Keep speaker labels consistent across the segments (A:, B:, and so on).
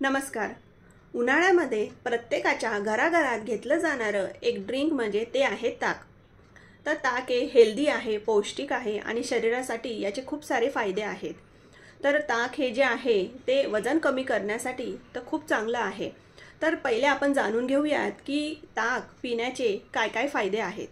A: नमस्कार। उन्हाळ्यामध्ये प्रत्येकाच्या घराघरात घेतलं जाणारं एक ड्रिंक म्हणजे ते आहे ताक। तर ताक हे हेल्दी आहे, पौष्टिक आहे आणि शरीरासाठी याचे खूप सारे फायदे आहेत। तर ताक हे जे आहे ते वजन कमी करण्यासाठी तर खूप चांगलं आहे। तर पहिले आपण जाणून घेऊयात की ताक पिण्याचे काय काय फायदे आहेत।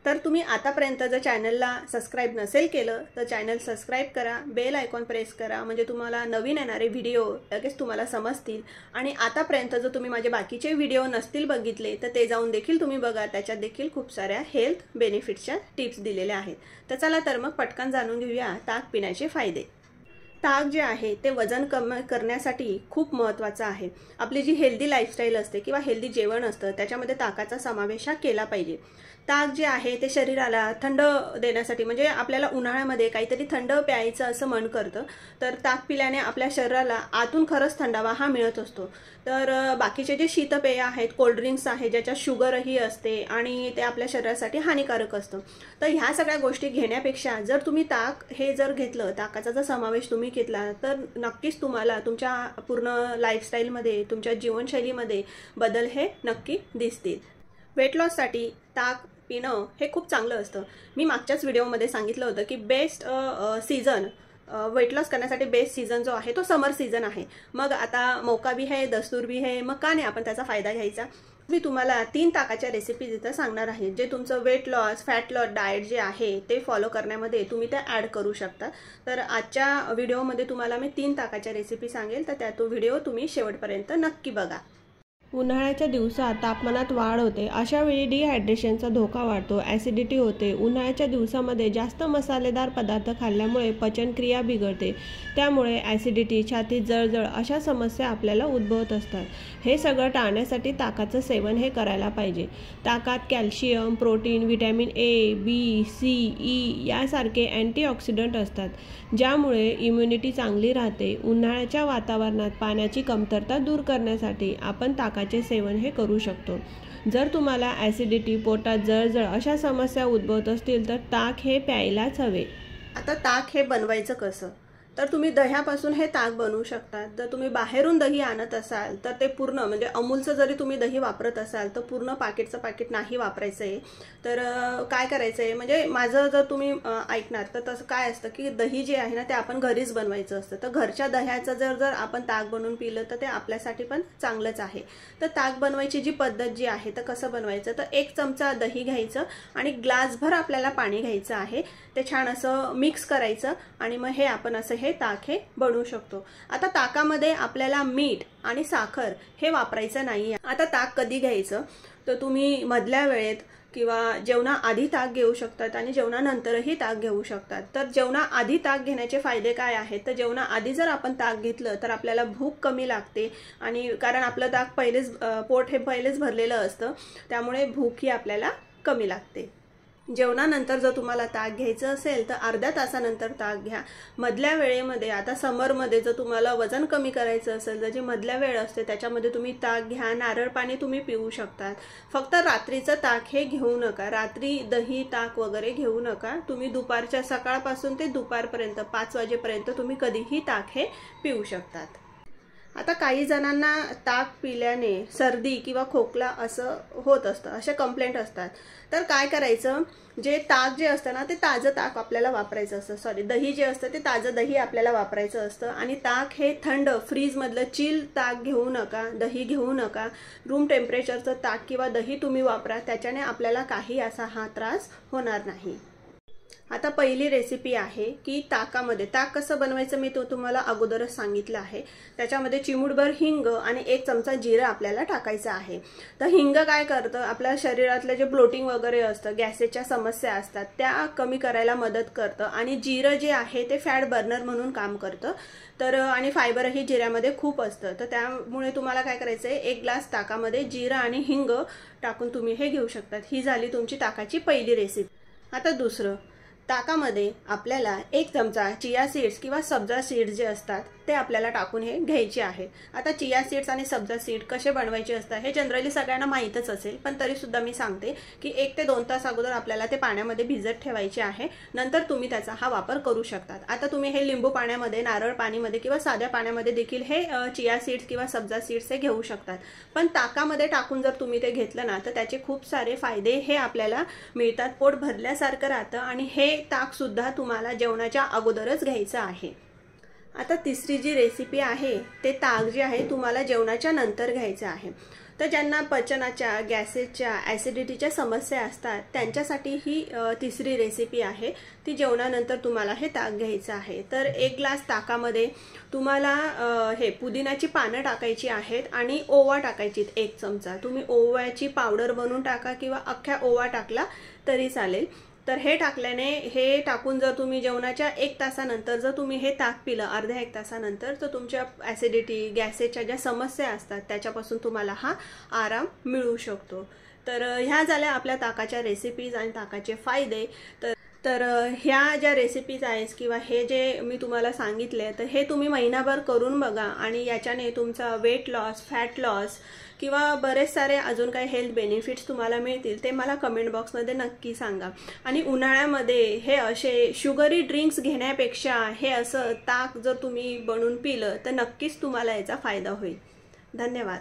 A: तर तुम्ही आतापर्यंत जर चॅनलला सबस्क्राइब नसेल केलं तर चॅनल सबस्क्राइब करा, बेल आयकॉन प्रेस करा, म्हणजे तुम्हाला नवीन येणारे व्हिडिओ लगेच तुम्हाला समजतील। आणि आतापर्यंत जर तुम्ही माझे बाकीचे व्हिडिओ नसतील बघितले तर ते जाऊन देखील तुम्ही बघा, त्याच्यात देखील खूप साऱ्या हेल्थ बेनिफिट्सच्या टिप्स दिलेल्या आहेत। तर चला तर मग पटकन जाणून घेऊया ताक पिण्याचे फायदे। ताक जे आहे ते वजन कमी करण्यासाठी खूप महत्त्वाचं आहे। आपली जी हेल्दी लाईफस्टाईल असते किंवा हेल्दी जेवण असतं त्याच्यामध्ये ताकाचा समावेश केला पाहिजे। ताक जे आहे ते शरीराला थंड देण्यासाठी, म्हणजे आपल्याला उन्हाळ्यामध्ये काहीतरी थंड प्यायचं असं मन करतं, तर ताक पिल्याने आपल्या शरीराला आतून खरंच थंडावा हा मिळत असतो। तर बाकीचे जे शीतपेय आहेत, कोल्ड्रिंक्स आहे ज्याच्यात शुगरही असते आणि ते आपल्या शरीरासाठी हानिकारक असतं, तर ह्या सगळ्या गोष्टी घेण्यापेक्षा जर तुम्ही ताक हे जर घेतलं, ताकाचा जर समावेश तुम्ही घेतला तर नक्कीच तुम्हाला तुमच्या पूर्ण लाईफस्टाईलमध्ये, तुमच्या जीवनशैलीमध्ये बदल हे नक्की दिसतील। वेट लॉससाठी ताक पिणं हे खूप चांगलं असतं। मी मागच्याच व्हिडिओमध्ये सांगितलं होतं की बेस्ट सीझन वेट लॉस करण्यासाठी बेस्ट सीझन जो आहे तो समर सीझन आहे। मग आता मौका भी है, दस्तूर भी है, मग का नाही आपण त्याचा फायदा घ्यायचा। मी तुम्हाला 3 ताकाच्या रेसिपीज इथं सांगणार आहे, जे तुमचं weight loss, fat loss diet जे आहे ते फॉलो करण्यामध्ये तुम्ही ते ॲड करू शकता। तर आजच्या व्हिडिओमध्ये तुम्हाला मी 3 ताकाच्या रेसिपी सांगेल, तर त्या तो व्हिडिओ तुम्ही शेवटपर्यंत नक्की बघा।
B: उन्हाळ्याच्या दिवसात तापमानात वाढ होते, अशा वेळी डिहायड्रेशनचा धोका वाढतो, ॲसिडिटी होते। उन्हाळ्याच्या दिवसामध्ये जास्त मसालेदार पदार्थ खाल्ल्यामुळे पचनक्रिया बिघडते, त्यामुळे ॲसिडिटी, छातीत जळजळ अशा समस्या आपल्याला उद्भवत असतात। हे सगळं टाळण्यासाठी ताकाचं सेवन हे करायला पाहिजे। ताकात calcium, protein, vitamin A, B, C, E यासारखे अँटीऑक्सिडंट असतात, ज्यामुळे इम्युनिटी चांगली राहते। उन्हाळ्याच्या वातावरणात पाण्याची कमतरता दूर करण्यासाठी आपण ताकाचे सेवन हे करू शकतो। जर तुम्हाला ॲसिडिटी, पोटात जळजळ अशा समस्या उद्भवत असतील तर ताक हे प्यायलाच हवे।
A: आता ताक हे बनवायचं कसं, तर तुम्ही दह्यापासून हे ताक बनवू शकता। जर तुम्ही बाहेरून दही आणत असाल तर ते पूर्ण, म्हणजे अमूलचं जरी तुम्ही दही वापरत असाल तर पूर्ण पाकिटचं पाकिट नाही वापरायचं आहे। तर काय करायचं आहे, म्हणजे माझं जर तुम्ही ऐकणार तर तसं काय असतं की दही जे आहे ना ते आपण घरीच बनवायचं असतं। तर घरच्या दह्याचं जर आपण ताक बनवून पिलं तर ते आपल्यासाठी पण चांगलंच आहे। तर ताक बनवायची जी पद्धत जी आहे तर कसं बनवायचं, तर 1 चमचा दही घ्यायचं आणि ग्लासभर आपल्याला पाणी घ्यायचं आहे, ते छान असं मिक्स करायचं आणि मग हे आपण असं हे ताक हे बनवू शकतो। आता ताकामध्ये आपल्याला मीठ आणि साखर हे वापरायचं नाहीये। आता ताक कधी घ्यायचं, तर तुम्ही मधल्या वेळेत किंवा जेवणाआधी ताक घेऊ शकतात आणि जेवणानंतरही ताक घेऊ शकतात। तर जेवणाआधी ताक घेण्याचे फायदे काय आहेत, तर जेवणाआधी जर आपण ताक घेतलं तर आपल्याला भूक कमी लागते, आणि कारण आपलं ताक पहिलेच पोट हे पहिलेच भरलेलं असतं, त्यामुळे भूक ही आपल्याला कमी लागते। जेवणानंतर जर तुम्हाला ताक घ्यायचं असेल तर अर्ध्या तासानंतर ताक घ्या। मधल्या वेळेमध्ये, आता समरमध्ये जर तुम्हाला वजन कमी करायचं असेल तर जी मधल्या वेळ असते त्याच्यामध्ये तुम्ही ताक घ्या, नारळ पाणी तुम्ही पिऊ शकतात। फक्त रात्रीचं ताक हे घेऊ नका, रात्री दही, ताक वगैरे घेऊ नका। तुम्ही दुपारच्या, सकाळपासून ते दुपारपर्यंत 5 वाजेपर्यंत तुम्ही कधीही ताक हे पिऊ शकतात। आता काही जणांना ताक पिल्याने सर्दी किंवा खोकला असं होत असतं, अशा कंप्लेंट असतात। तर काय करायचं, जे ताक जे असतं ना ते ताजं ताक आपल्याला वापरायचं असतं, दही जे असतं ते ताजं दही आपल्याला वापरायचं असतं। आणि ताक हे थंड, फ्रीजमधलं चिल ताक घेऊ नका, दही घेऊ नका। रूम टेम्परेचरचं ताक किंवा दही तुम्ही वापरा, त्याच्याने आपल्याला काही असा हा त्रास होणार नाही। आता पहिली रेसिपी आहे की ताकामध्ये ताक कसं बनवायचं मी तुम्हाला अगोदरच सांगितलं आहे। त्याच्यामध्ये चिमूटभर हिंग आणि 1 चमचा जिरं आपल्याला टाकायचं आहे। तर हिंग काय करतं, आपल्या शरीरातलं जे ब्लोटिंग वगैरे असतं, गॅसेसच्या समस्या असतात त्या कमी करायला मदत करतं, आणि जिरं जे आहे ते फॅट बर्नर म्हणून काम करतं। तर आणि फायबरही जिऱ्यामध्ये खूप असतं, तर त्यामुळे तुम्हाला काय करायचं आहे, 1 ग्लास ताकामध्ये जिरं आणि हिंग टाकून तुम्ही हे घेऊ शकतात। ही झाली तुमची ताकाची पहिली रेसिपी। आता दुसरं, ताकामध्ये आपल्याला 1 चमचा चिया सीड्स किंवा सब्जा सीड्स जे असतात ते आपल्याला टाकून हे घ्यायचे आहे। आता चिया सीड्स आणि सब्जा सीड कसे बनवायचे असतात हे जनरली सगळ्यांना माहीतच असेल, पण तरी सुद्धा मी सांगते की 1 ते 2 तास अगोदर आपल्याला ते पाण्यामध्ये भिजत ठेवायचे आहे, नंतर तुम्ही त्याचा हा वापर करू शकतात। आता तुम्ही हे लिंबू पाण्यामध्ये, नारळ पाणीमध्ये किंवा साध्या पाण्यामध्ये देखील हे चिया सीड्स किंवा सब्जा सीड्स हे घेऊ शकतात, पण ताकामध्ये टाकून जर तुम्ही ते घेतलं ना तर त्याचे खूप सारे फायदे हे आपल्याला मिळतात। पोट भरल्यासारखं राहतं आणि हे ताक सुद्धा तुम्हाला जेवणाच्या अगोदरच घ्यायचं आहे। आता तिसरी जी रेसिपी आहे ते ताक जे आहे तुम्हाला जेवणाच्या नंतर घ्यायचं आहे। तर ज्यांना पचनाच्या, गॅसेसच्या, ॲसिडिटीच्या समस्या असतात त्यांच्यासाठी ही तिसरी रेसिपी आहे। ती जेवणानंतर तुम्हाला हे ताक घ्यायचं आहे। तर 1 ग्लास ताकामध्ये तुम्हाला हे पुदिनाची पानं टाकायची आहेत आणि ओवा टाकायची 1 चमचा। तुम्ही ओव्याची पावडर बनवून टाका किंवा अख्ख्या ओवा टाकला तरी चालेल। तर हे टाकल्याने, हे टाकून जर तुम्ही जेवणाच्या 1 तासानंतर जर तुम्ही हे ताक पिलं, अर्ध्या 1 तासानंतर, तर तुमच्या ॲसिडिटी, गॅसेसच्या ज्या समस्या असतात त्याच्यापासून तुम्हाला हा आराम मिळू शकतो। तर ह्या झाल्या आपल्या ताकाच्या रेसिपीज आणि ताकाचे फायदे। तर ह्या ज्या रेसिपीज आहेत किंवा हे जे मी तुम्हाला सांगितले तर हे तुम्ही महिनाभर करून बघा आणि याच्याने तुमचा वेट लॉस, फॅट लॉस किंवा बरेच सारे अजून काही हेल्थ बेनिफिट्स तुम्हाला मिळतील ते मला कमेंट बॉक्समध्ये नक्की सांगा। आणि उन्हाळ्यामध्ये हे असे शुगरी ड्रिंक्स घेण्यापेक्षा हे असं ताक जर तुम्ही बनवून पिलं तर नक्कीच तुम्हाला याचा फायदा होईल। धन्यवाद।